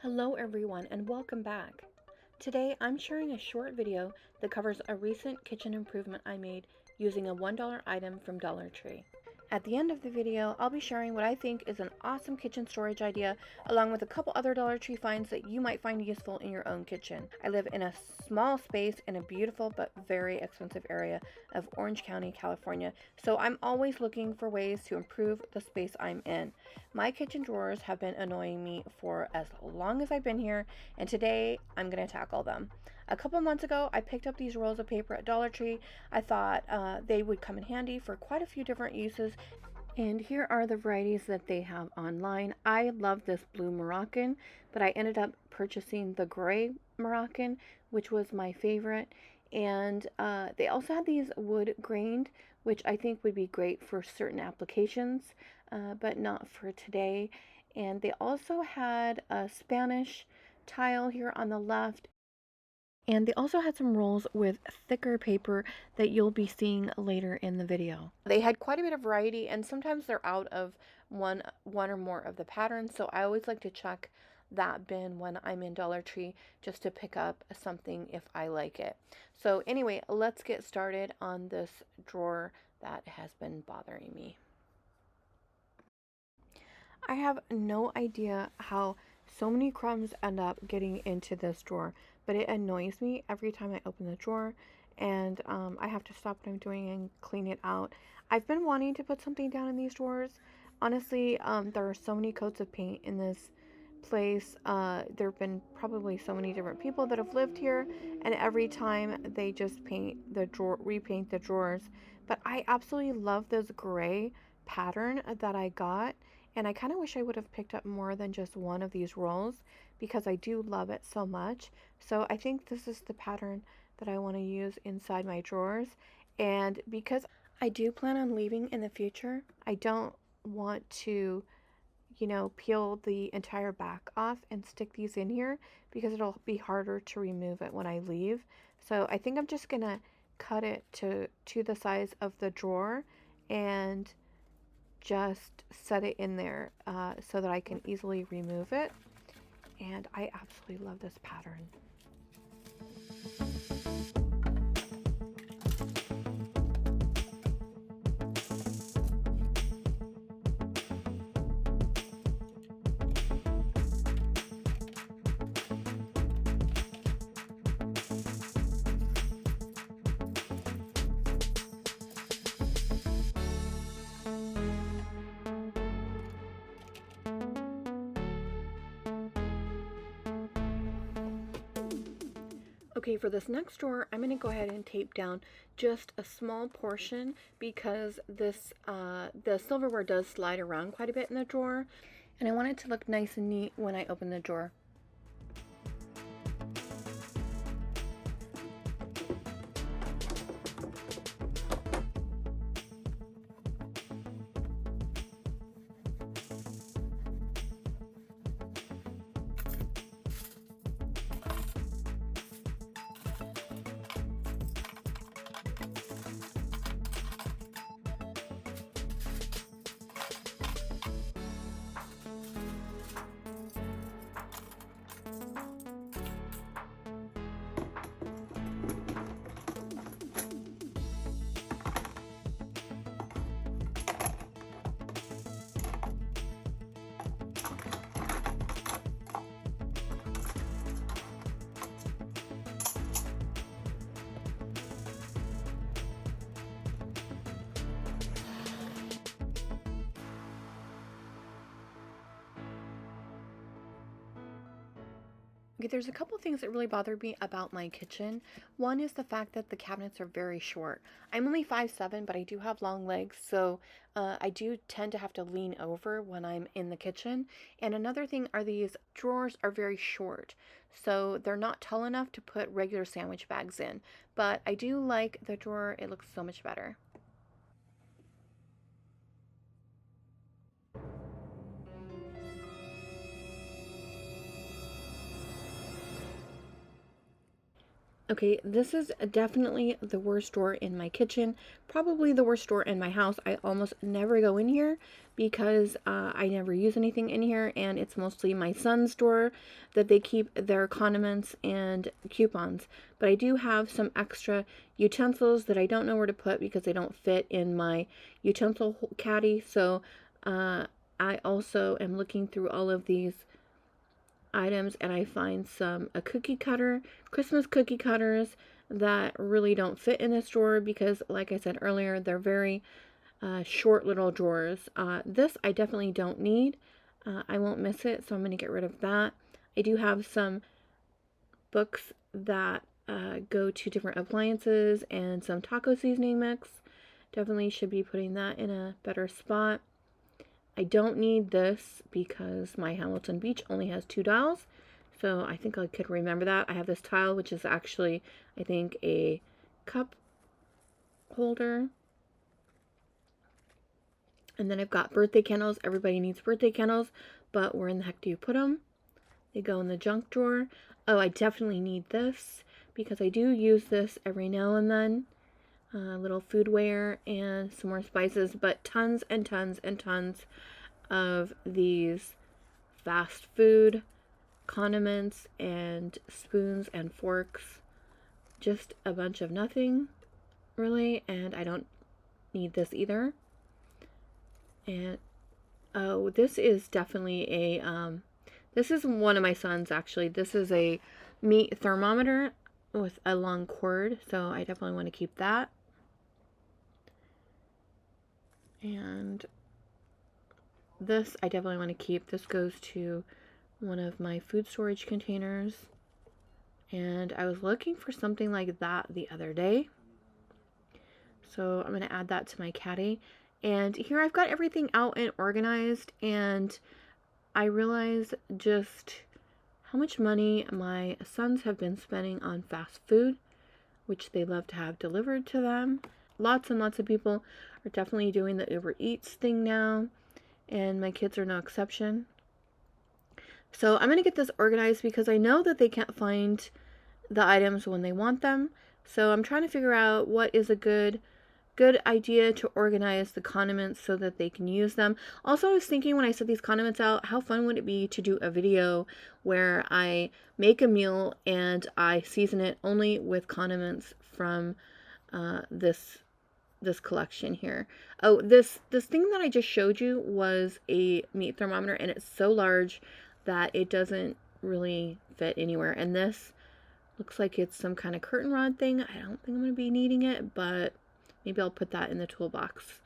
Hello everyone and welcome back. Today I'm sharing a short video that covers a recent kitchen improvement I made using a $1 item from Dollar Tree. At the end of the video, I'll be sharing what I think is an awesome kitchen storage idea along with a couple other Dollar Tree finds that you might find useful in your own kitchen. I live in a small space in a beautiful but very expensive area of Orange County, California, so I'm always looking for ways to improve the space I'm in. My kitchen drawers have been annoying me for as long as I've been here, and today I'm going to tackle them. A couple months ago, I picked up these rolls of paper at Dollar Tree. I thought they would come in handy for quite a few different uses, and here are the varieties that they have online. I love this blue Moroccan, but I ended up purchasing the gray Moroccan, which was my favorite. And they also had these wood grained, which I think would be great for certain applications, but not for today. And they also had a Spanish tile here on the left, and they also had some rolls with thicker paper that you'll be seeing later in the video. They had quite a bit of variety, and sometimes they're out of one or more of the patterns, so I always like to check that bin when I'm in Dollar Tree just to pick up something if I like it. So anyway, let's get started on this drawer that has been bothering me. I have no idea how so many crumbs end up getting into this drawer, but it annoys me every time I open the drawer, and I have to stop what I'm doing and clean it out. I've been wanting to put something down in these drawers. Honestly, there are so many coats of paint in this place. There have been probably so many different people that have lived here, and every time they just paint the drawer, repaint the drawers. But I absolutely love this gray pattern that I got, and I kind of wish I would have picked up more than just one of these rolls because I do love it so much. So I think this is the pattern that I want to use inside my drawers. And because I do plan on leaving in the future, I don't want to, peel the entire back off and stick these in here because it'll be harder to remove it when I leave. So I think I'm just gonna cut it to the size of the drawer and just set it in there so that I can easily remove it. And I absolutely love this pattern. Okay, for this next drawer, I'm going to go ahead and tape down just a small portion because the silverware does slide around quite a bit in the drawer, and I want it to look nice and neat when I open the drawer. Okay, there's a couple things that really bother me about my kitchen. One is the fact that the cabinets are very short. I'm only 5'7", but I do have long legs, so I do tend to have to lean over when I'm in the kitchen. And another thing are these drawers are very short, so they're not tall enough to put regular sandwich bags in. But I do like the drawer. It looks so much better. Okay, this is definitely the worst drawer in my kitchen, probably the worst drawer in my house. I almost never go in here because I never use anything in here, and it's mostly my son's drawer that they keep their condiments and coupons. But I do have some extra utensils that I don't know where to put because they don't fit in my utensil caddy. So I also am looking through all of these items, and I find a cookie cutter, Christmas cookie cutters that really don't fit in this drawer because, like I said earlier, they're very short little drawers. This I definitely don't need. I won't miss it, so I'm going to get rid of that. I do have some books that go to different appliances and some taco seasoning mix. Definitely should be putting that in a better spot. I don't need this because my Hamilton Beach only has 2 dials, so I think I could remember that. I have this tile, which is actually, I think, a cup holder. And then I've got birthday candles. Everybody needs birthday candles, but where in the heck do you put them? They go in the junk drawer. Oh, I definitely need this because I do use this every now and then. Little foodware and some more spices, but tons and tons and tons of these fast food condiments and spoons and forks. Just a bunch of nothing, really, and I don't need this either. And oh, this is definitely a this is one of my son's actually. This is a meat thermometer with a long cord, so I definitely want to keep that. And this I definitely want to keep. This goes to one of my food storage containers. And I was looking for something like that the other day. So I'm going to add that to my caddy. And here I've got everything out and organized. And I realize just how much money my sons have been spending on fast food, which they love to have delivered to them. Lots and lots of people are definitely doing the Uber Eats thing now, and my kids are no exception. So I'm going to get this organized because I know that they can't find the items when they want them. So I'm trying to figure out what is a good idea to organize the condiments so that they can use them. Also, I was thinking when I set these condiments out, how fun would it be to do a video where I make a meal and I season it only with condiments from this collection here. Oh, this thing that I just showed you was a meat thermometer, and it's so large that it doesn't really fit anywhere. And this looks like it's some kind of curtain rod thing. I don't think I'm going to be needing it, but maybe I'll put that in the toolbox.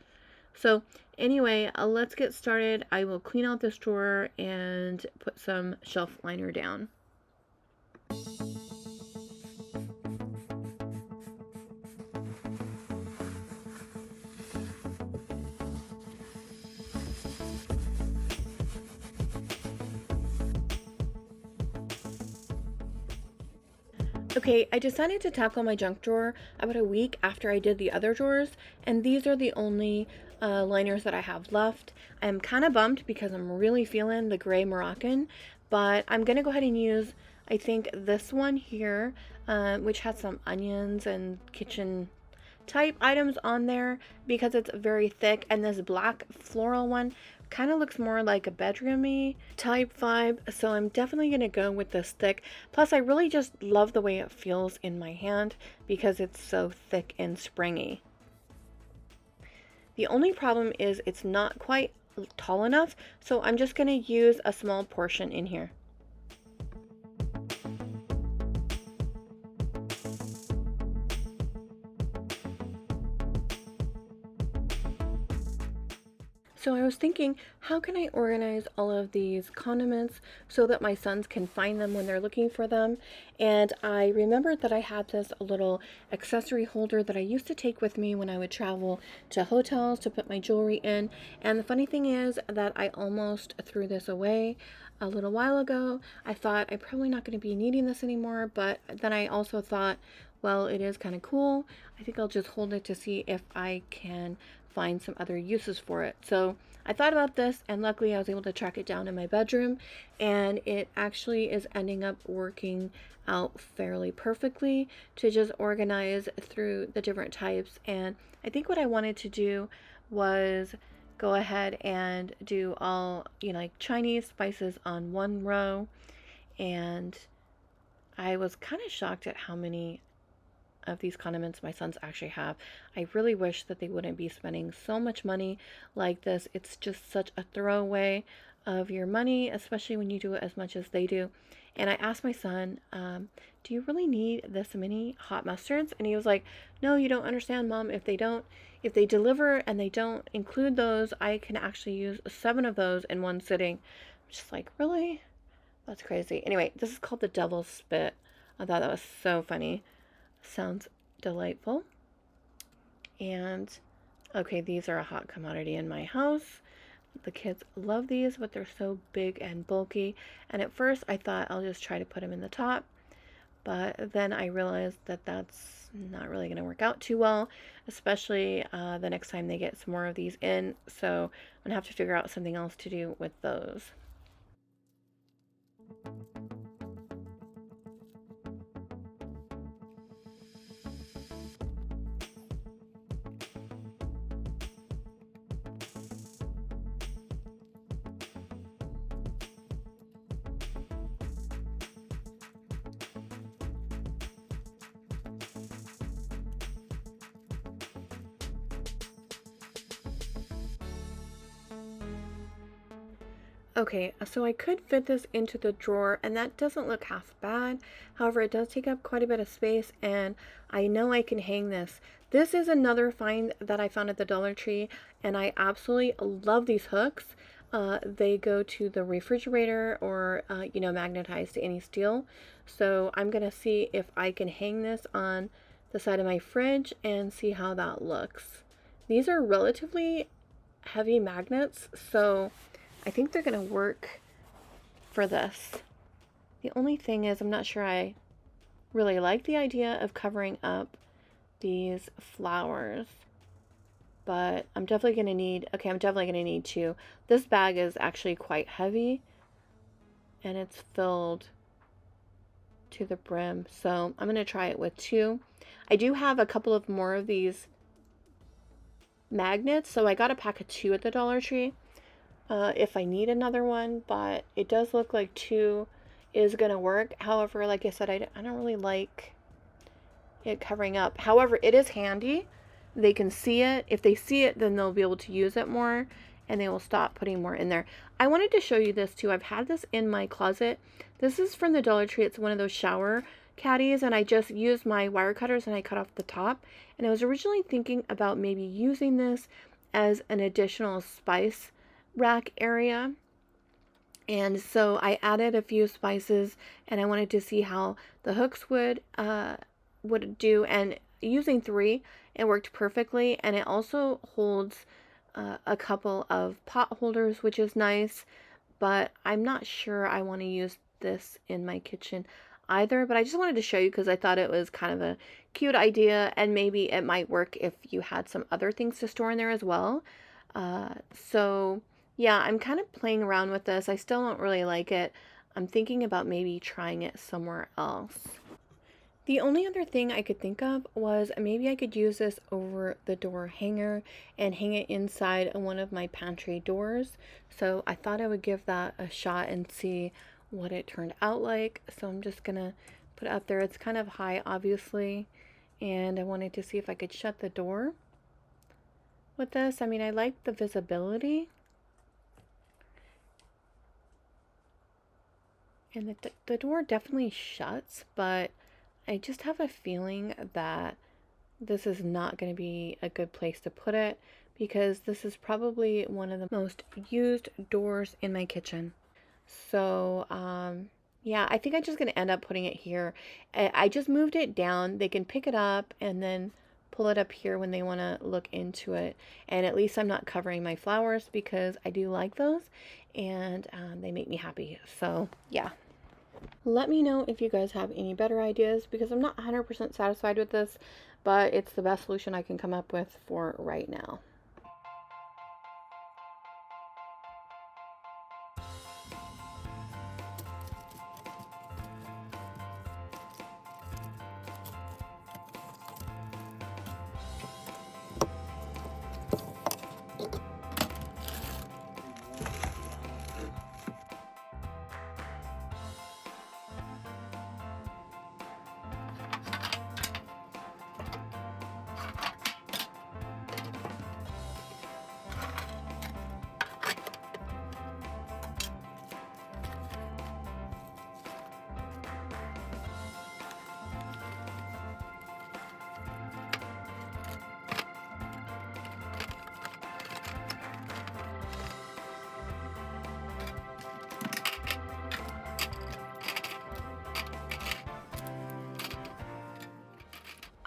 So anyway, let's get started. I will clean out this drawer and put some shelf liner down. Okay, I decided to tackle my junk drawer about a week after I did the other drawers, and these are the only liners that I have left. I'm kind of bummed because I'm really feeling the gray Moroccan, but I'm going to go ahead and use, I think, this one here, which has some onions and kitchen type items on there because it's very thick, and this black floral one kind of looks more like a bedroomy type vibe, so I'm definitely going to go with this thick. Plus, I really just love the way it feels in my hand because it's so thick and springy. The only problem is it's not quite tall enough, so I'm just going to use a small portion in here. So I was thinking, how can I organize all of these condiments so that my sons can find them when they're looking for them? And I remembered that I had this little accessory holder that I used to take with me when I would travel to hotels to put my jewelry in. And the funny thing is that I almost threw this away a little while ago. I thought I'm probably not going to be needing this anymore, but then I also thought, well, it is kind of cool. I think I'll just hold it to see if I can find some other uses for it. So I thought about this, and luckily I was able to track it down in my bedroom, and it actually is ending up working out fairly perfectly to just organize through the different types. And I think what I wanted to do was go ahead and do all, like Chinese spices on one row. And I was kind of shocked at how many of these condiments my sons actually have. I really wish that they wouldn't be spending so much money like this. It's just such a throwaway of your money, especially when you do it as much as they do. And I asked my son, do you really need this many hot mustards? And he was like, no, you don't understand, Mom. If they deliver and they don't include those, I can actually use 7 of those in one sitting. I'm just like, really? That's crazy. Anyway, this is called the Devil's Spit. I thought that was so funny. Sounds delightful. And okay, these are a hot commodity in my house. The kids love these, but they're so big and bulky. And at first I thought I'll just try to put them in the top, but then I realized that that's not really going to work out too well, especially the next time they get some more of these in. So I'm going to have to figure out something else to do with those. Okay, so I could fit this into the drawer, and that doesn't look half bad. However, it does take up quite a bit of space, and I know I can hang this. This is another find that I found at the Dollar Tree, and I absolutely love these hooks. They go to the refrigerator or, magnetized to any steel. So I'm going to see if I can hang this on the side of my fridge and see how that looks. These are relatively heavy magnets, so I think they're going to work for this. The only thing is, I'm not sure I really like the idea of covering up these flowers, but I'm definitely going to need 2. This bag is actually quite heavy, and it's filled to the brim, so I'm going to try it with 2. I do have a couple of more of these magnets, so I got a pack of 2 at the Dollar Tree. If I need another one, but it does look like 2 is going to work. However, like I said, I don't really like it covering up. However, it is handy. They can see it. If they see it, then they'll be able to use it more, and they will stop putting more in there. I wanted to show you this too. I've had this in my closet. This is from the Dollar Tree. It's one of those shower caddies, and I just used my wire cutters and I cut off the top. And I was originally thinking about maybe using this as an additional spice rack area, and so I added a few spices, and I wanted to see how the hooks would do, and using 3, it worked perfectly. And it also holds a couple of pot holders, which is nice, but I'm not sure I want to use this in my kitchen either. But I just wanted to show you because I thought it was kind of a cute idea, and maybe it might work if you had some other things to store in there as well. So yeah, I'm kind of playing around with this. I still don't really like it. I'm thinking about maybe trying it somewhere else. The only other thing I could think of was maybe I could use this over the door hanger and hang it inside one of my pantry doors. So I thought I would give that a shot and see what it turned out like. So I'm just gonna put it up there. It's kind of high, obviously, and I wanted to see if I could shut the door with this. I mean, I like the visibility. And the door definitely shuts, but I just have a feeling that this is not going to be a good place to put it, because this is probably one of the most used doors in my kitchen. So, yeah, I think I'm just going to end up putting it here. I just moved it down. They can pick it up and then pull it up here when they want to look into it. And at least I'm not covering my flowers, because I do like those, and they make me happy. So, yeah. Let me know if you guys have any better ideas, because I'm not 100% satisfied with this, but it's the best solution I can come up with for right now.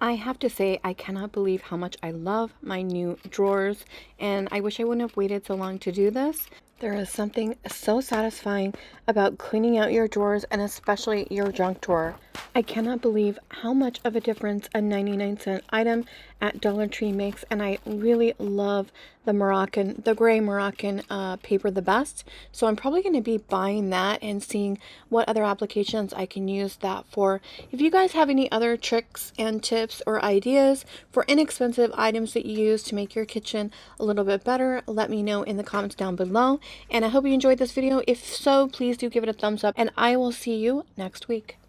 I have to say, I cannot believe how much I love my new drawers, and I wish I wouldn't have waited so long to do this. There is something so satisfying about cleaning out your drawers, and especially your junk drawer. I cannot believe how much of a difference a 99-cent item at Dollar Tree makes, and I really love the gray Moroccan paper the best. So I'm probably going to be buying that and seeing what other applications I can use that for. If you guys have any other tricks and tips or ideas for inexpensive items that you use to make your kitchen a little bit better, let me know in the comments down below. And I hope you enjoyed this video. If so, please do give it a thumbs up, and I will see you next week.